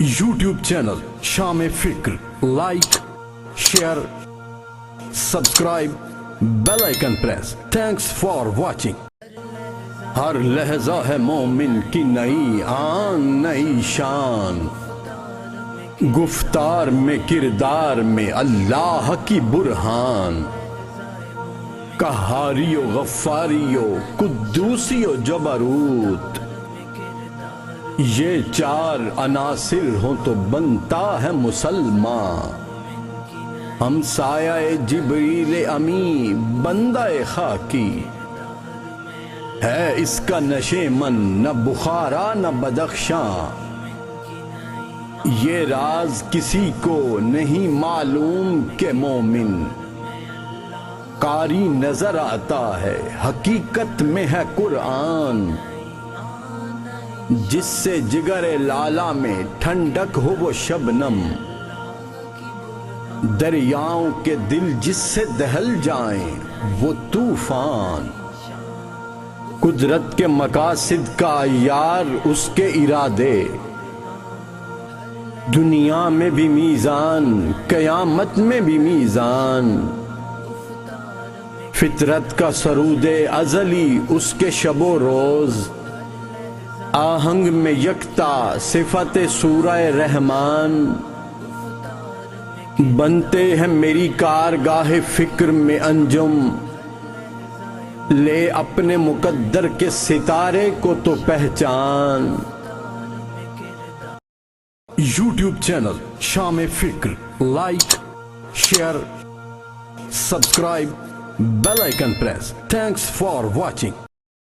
YouTube channel Sham-e-Fikar, like, share, subscribe, bell icon press. Thanks for watching. ہر لہجہ ہے مومن کی نئی آن نئی شان، گفتار میں کردار میں اللہ کی برہان، قہاری و غفاری و قدوسی و جبروت، یہ چار عناصر ہوں تو بنتا ہے مسلمان، ہم سایہ جبریل امی بندہ خاکی، ہے اس کا نشے من نہ بخارا نہ بدخشاں، یہ راز کسی کو نہیں معلوم کہ مومن قاری نظر آتا ہے حقیقت میں ہے قرآن، جس سے جگر لالا میں ٹھنڈک ہو وہ شبنم، دریاؤں کے دل جس سے دہل جائیں وہ طوفان، قدرت کے مقاصد کا یار اس کے ارادے، دنیا میں بھی میزان قیامت میں بھی میزان، فطرت کا سرود ازلی اس کے شب و روز، آہنگ میں یکتا صفت سورہ رحمان، بنتے ہیں میری کارگاہ فکر میں انجم، لے اپنے مقدر کے ستارے کو تو پہچان۔ YouTube channel Sham-e-Fikar, like, share, subscribe, bell icon press. Thanks for watching.